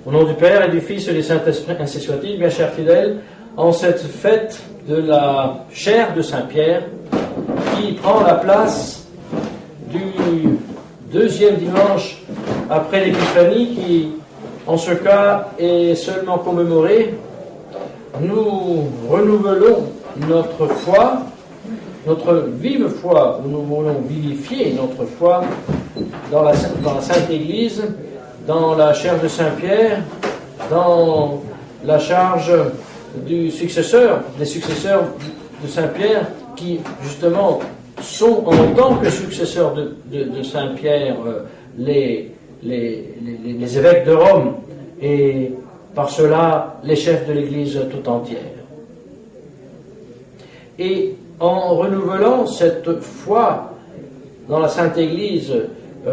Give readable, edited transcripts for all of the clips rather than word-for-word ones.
Au nom du Père et du Fils et du Saint-Esprit, ainsi soit-il, bien chers fidèles, en cette fête de la chaire de Saint-Pierre, qui prend la place du deuxième dimanche après l'Épiphanie, qui, en ce cas, est seulement commémoré, nous renouvelons notre foi, notre vive foi, où nous voulons vivifier notre foi dans la Sainte Église, dans la chaire de Saint-Pierre, dans la charge des successeurs de Saint-Pierre, qui justement sont en tant que successeurs de Saint-Pierre les évêques de Rome, et par cela les chefs de l'Église tout entière. Et en renouvelant cette foi dans la Sainte Église,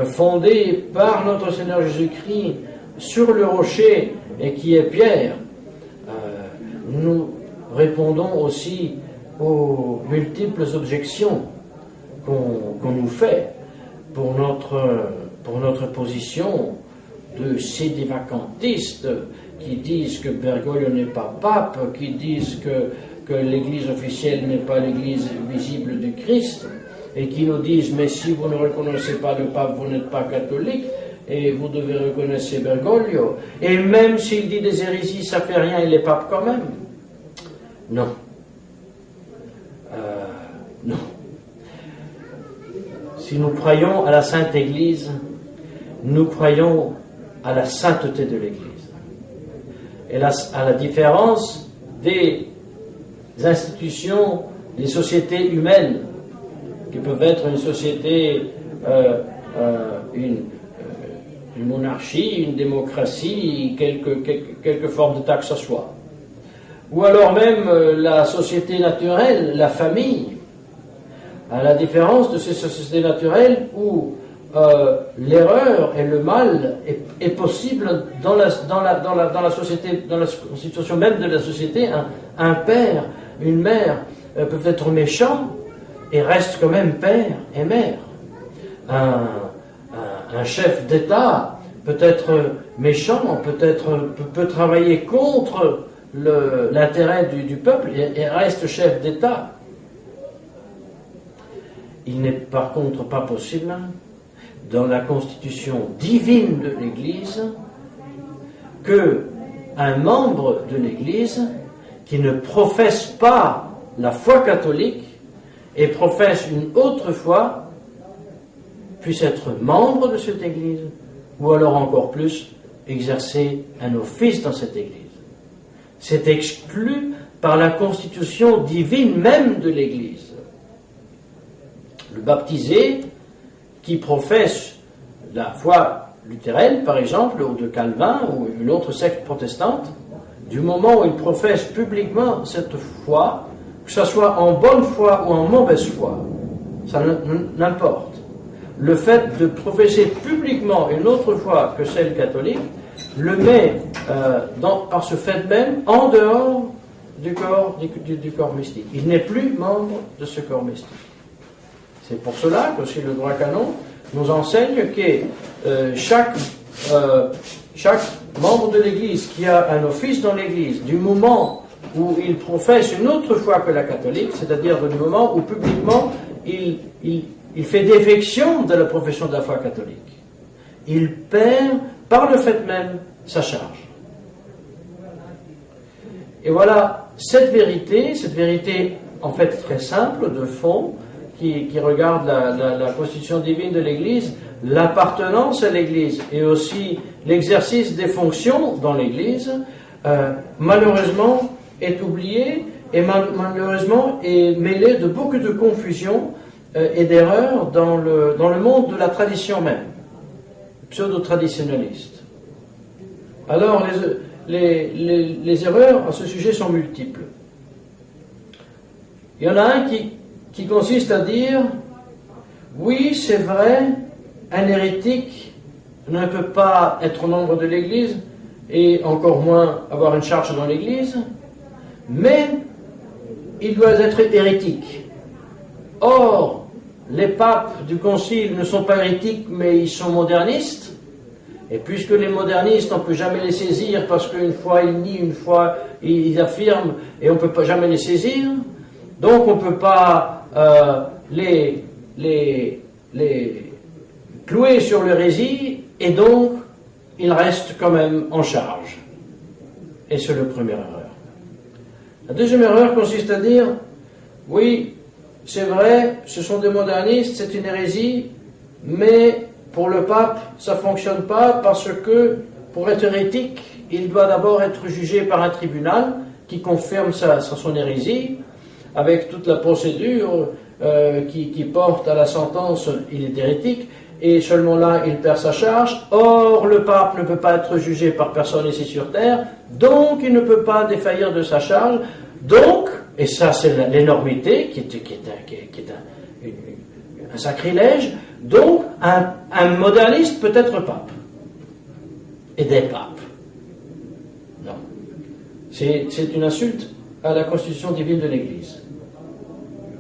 fondée par notre Seigneur Jésus-Christ sur le rocher et qui est Pierre, nous répondons aussi aux multiples objections qu'on nous fait pour notre position de sédévacantistes qui disent que Bergoglio n'est pas pape, qui disent que l'Église officielle n'est pas l'Église visible du Christ, et qui nous disent « mais si vous ne reconnaissez pas le pape, vous n'êtes pas catholique, et vous devez reconnaître Bergoglio, et même s'il dit des hérésies, ça fait rien, il est pape quand même. » Non. Non. Si nous croyons à la Sainte Église, nous croyons à la sainteté de l'Église. Et à la différence des institutions, des sociétés humaines, qui peuvent être une société, une monarchie, une démocratie, quelque forme d'État que ce soit. Ou alors même la société naturelle, la famille, à la différence de ces sociétés naturelles où l'erreur et le mal est possible dans la société, dans la constitution même de la société. Un père, une mère peuvent être méchants et restent quand même père et mère. Un chef d'État peut être méchant, peut travailler contre l'intérêt du peuple et reste chef d'État. Il n'est par contre pas possible, dans la constitution divine de l'Église, qu'un membre de l'Église qui ne professe pas la foi catholique et professe une autre foi puisse être membre de cette Église, ou alors encore plus, exercer un office dans cette Église. C'est exclu par la constitution divine même de l'Église. Le baptisé qui professe la foi luthérienne, par exemple, ou de Calvin, ou une autre secte protestante, du moment où il professe publiquement cette foi, que ce soit en bonne foi ou en mauvaise foi, ça n'importe. Le fait de professer publiquement une autre foi que celle catholique le met, par ce fait même, en dehors du corps mystique. Il n'est plus membre de ce corps mystique. C'est pour cela que le droit canon nous enseigne que chaque membre de l'Église qui a un office dans l'Église, du moment où il professe une autre foi que la catholique, c'est-à-dire du moment où publiquement il fait défection de la profession de la foi catholique, il perd par le fait même sa charge. Et voilà cette vérité en fait très simple, de fond, qui regarde la constitution divine de l'Église, l'appartenance à l'Église et aussi l'exercice des fonctions dans l'Église, malheureusement est oubliée et malheureusement est mêlée de beaucoup de confusion et d'erreurs dans le monde de la tradition même, pseudo-traditionnaliste. Alors les erreurs à ce sujet sont multiples. Il y en a un qui consiste à dire « Oui, c'est vrai, un hérétique ne peut pas être membre de l'Église et encore moins avoir une charge dans l'Église, mais il doit être hérétique. Or, les papes du Concile ne sont pas hérétiques, mais ils sont modernistes, Et puisque les modernistes, on ne peut jamais les saisir parce qu'une fois ils nient, une fois ils affirment, et on ne peut pas jamais les saisir, donc on ne peut pas les clouer sur l'hérésie, et donc ils restent quand même en charge. Et c'est la première erreur. La deuxième erreur consiste à dire, oui, c'est vrai, ce sont des modernistes, c'est une hérésie, mais pour le pape, ça ne fonctionne pas parce que, pour être hérétique, il doit d'abord être jugé par un tribunal qui confirme son hérésie, avec toute la procédure qui porte à la sentence, il est hérétique, et seulement là, il perd sa charge. Or, le pape ne peut pas être jugé par personne ici sur terre, donc il ne peut pas défaillir de sa charge. Donc, et ça c'est l'énormité, qui est un sacrilège, donc un moderniste peut être pape. Et des papes. Non. C'est une insulte à la constitution divine de l'Église.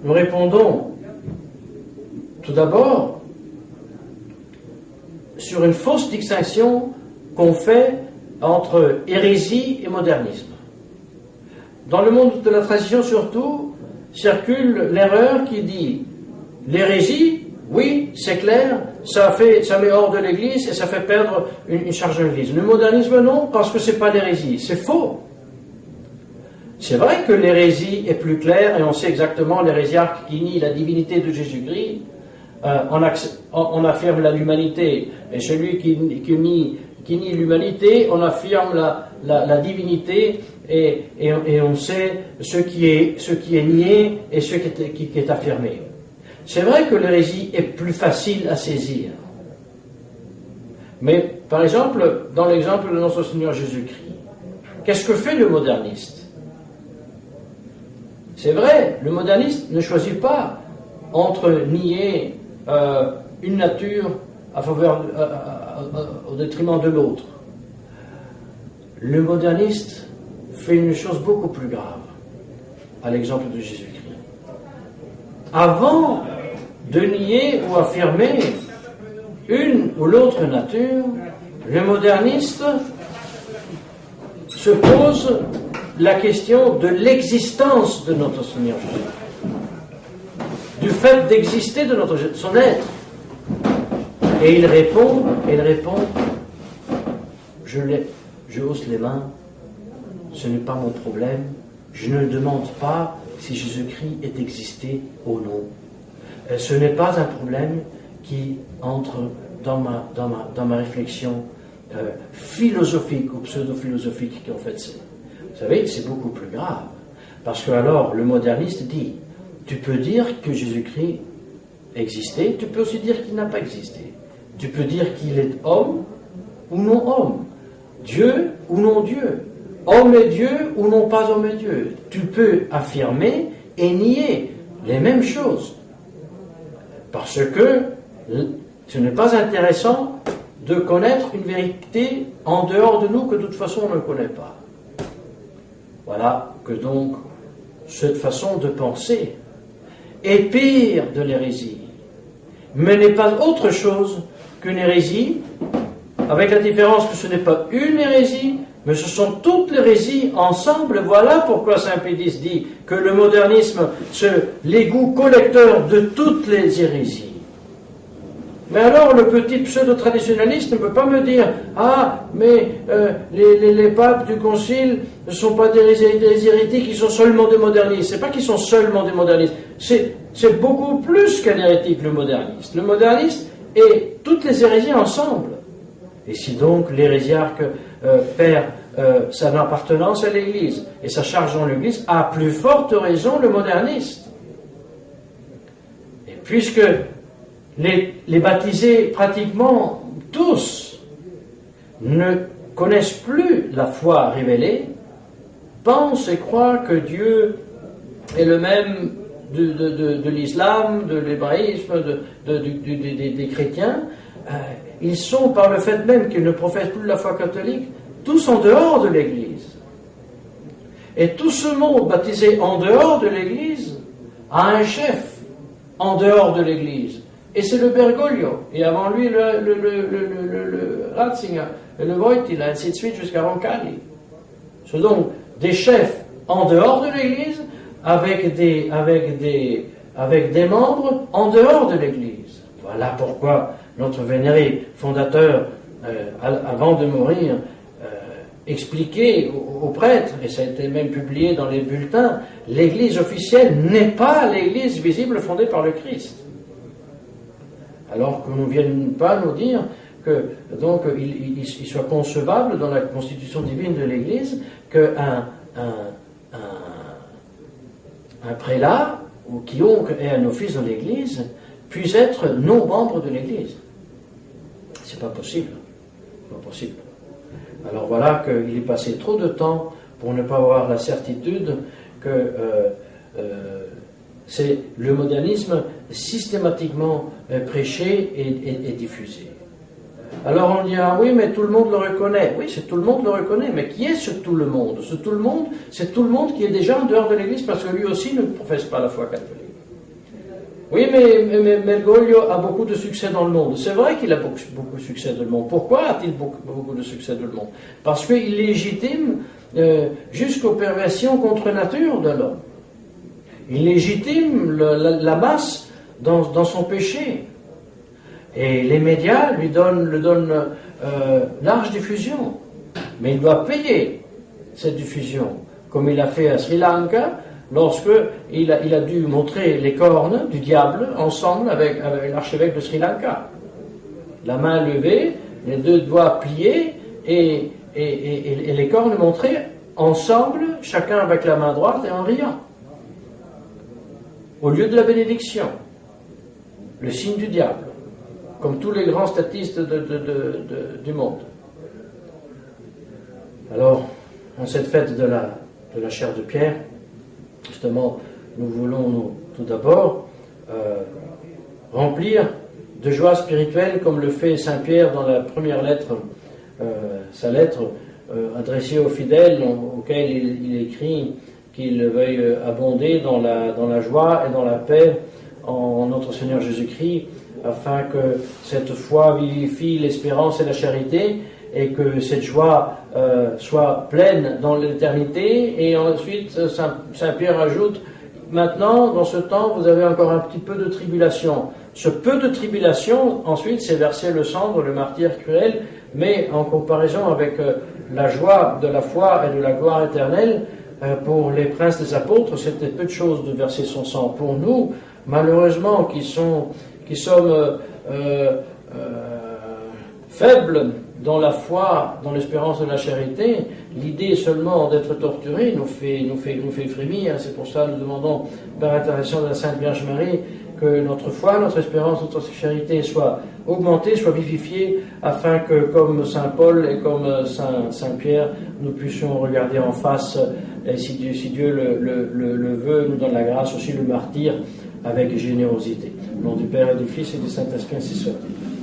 Nous répondons tout d'abord sur une fausse distinction qu'on fait entre hérésie et modernisme. Dans le monde de la tradition surtout, circule l'erreur qui dit l'hérésie, oui, c'est clair, ça met hors de l'Église et ça fait perdre une charge de l'Église. Le modernisme, non, parce que c'est pas l'hérésie. C'est faux. C'est vrai que l'hérésie est plus claire et on sait exactement l'hérésiarque qui nie la divinité de Jésus-Christ, on affirme l'humanité, et celui qui nie l'humanité, on affirme la divinité, et on sait ce qui est nié et ce qui est affirmé. C'est vrai que l'hérésie est plus facile à saisir. Mais, par exemple, dans l'exemple de notre Seigneur Jésus-Christ, qu'est-ce que fait le moderniste? C'est vrai, le moderniste ne choisit pas entre nier une nature au détriment de l'autre. Le moderniste fait une chose beaucoup plus grave, à l'exemple de Jésus-Christ. Avant de nier ou affirmer une ou l'autre nature, le moderniste se pose la question de l'existence de notre Seigneur Jésus, du fait d'exister de son être. Et il répond, je hausse les mains, ce n'est pas mon problème, je ne demande pas si Jésus-Christ est existé ou non. Ce n'est pas un problème qui entre dans ma réflexion philosophique ou pseudo-philosophique qu'en fait c'est. Vous savez, c'est beaucoup plus grave. Parce que alors, le moderniste dit, tu peux dire que Jésus-Christ existait, tu peux aussi dire qu'il n'a pas existé. Tu peux dire qu'il est homme ou non homme, Dieu ou non Dieu, homme et Dieu ou non pas homme et Dieu. Tu peux affirmer et nier les mêmes choses. Parce que ce n'est pas intéressant de connaître une vérité en dehors de nous que de toute façon on ne connaît pas. Voilà que donc cette façon de penser est pire de l'hérésie, mais n'est pas autre chose qu'une hérésie, avec la différence que ce n'est pas une hérésie, mais ce sont toutes les hérésies ensemble. Voilà pourquoi Saint Pédis dit que le modernisme, c'est l'égout collecteur de toutes les hérésies. Mais alors, le petit pseudo-traditionnaliste ne peut pas me dire « Ah, mais les papes du concile ne sont pas des hérétiques, ils sont seulement des modernistes. » C'est pas qu'ils sont seulement des modernistes. C'est beaucoup plus qu'un hérétique, le moderniste. Le moderniste est toutes les hérésies ensemble. Et si donc l'hérésiarque perd sa appartenance à l'Église et sa charge dans l'Église, à plus forte raison le moderniste. Et puisque les baptisés, pratiquement tous, ne connaissent plus la foi révélée, pensent et croient que Dieu est le même de l'islam, de l'hébraïsme, des chrétiens. Ils sont, par le fait même qu'ils ne professent plus la foi catholique, tous en dehors de l'Église. Et tout ce monde baptisé en dehors de l'Église a un chef en dehors de l'Église. Et c'est le Bergoglio, et avant lui le Ratzinger, et le Wojtyla, ainsi de suite jusqu'à Roncalli. Ce sont donc des chefs en dehors de l'Église, avec des membres en dehors de l'Église. Voilà pourquoi notre vénéré fondateur, avant de mourir, expliquait aux prêtres, et ça a été même publié dans les bulletins, l'Église officielle n'est pas l'Église visible fondée par le Christ. Alors qu'on ne vienne pas nous dire que donc il soit concevable dans la constitution divine de l'Église qu'un prélat ou quiconque ait un office dans l'Église puisse être non membre de l'Église. C'est pas possible. Pas possible. Alors voilà qu'il est passé trop de temps pour ne pas avoir la certitude que c'est le modernisme systématiquement prêché et diffusé. Alors on dit, ah oui, mais tout le monde le reconnaît. Oui, tout le monde le reconnaît, mais qui est ce tout le monde? Ce tout le monde, c'est tout le monde qui est déjà en dehors de l'Église parce que lui aussi ne professe pas la foi catholique. Oui, mais Bergoglio a beaucoup de succès dans le monde. C'est vrai qu'il a beaucoup de succès dans le monde. Pourquoi a-t-il beaucoup de succès dans le monde? Parce qu'il légitime jusqu'aux perversions contre nature de l'homme. Il légitime la masse dans son péché. Et les médias lui donnent large diffusion. Mais il doit payer cette diffusion, comme il a fait à Sri Lanka, lorsque il a dû montrer les cornes du diable ensemble avec l'archevêque de Sri Lanka. La main levée, les deux doigts pliés et les cornes montrées ensemble, chacun avec la main droite et en riant. Au lieu de la bénédiction, le signe du diable, comme tous les grands statistes du monde. Alors, en cette fête de la chair de pierre, justement, nous voulons tout d'abord remplir de joie spirituelle comme le fait Saint Pierre dans la première lettre, sa lettre adressée aux fidèles, auquel il écrit qu'il veuille abonder dans la joie et dans la paix en notre Seigneur Jésus-Christ, afin que cette foi vivifie l'espérance et la charité, et que cette joie soit pleine dans l'éternité. Et ensuite, Saint Pierre ajoute, maintenant, dans ce temps, vous avez encore un petit peu de tribulation. Ce peu de tribulation, ensuite, c'est verser le cendre, le martyre cruel, mais en comparaison avec la joie de la foi et de la gloire éternelle, pour les princes des apôtres, c'était peu de choses de verser son sang. Pour nous, malheureusement, qui sommes faibles dans la foi, dans l'espérance de la charité, l'idée seulement d'être torturé nous fait frémir. C'est pour ça que nous demandons par intercession de la Sainte Vierge Marie que notre foi, notre espérance, notre charité soit augmentée, soit vivifiée, afin que, comme Saint Paul et comme Saint Pierre, nous puissions regarder en face, et si Dieu le veut, nous donne la grâce aussi, le martyr avec générosité. Au nom du Père et du Fils et du Saint-Esprit, ainsi soit-il.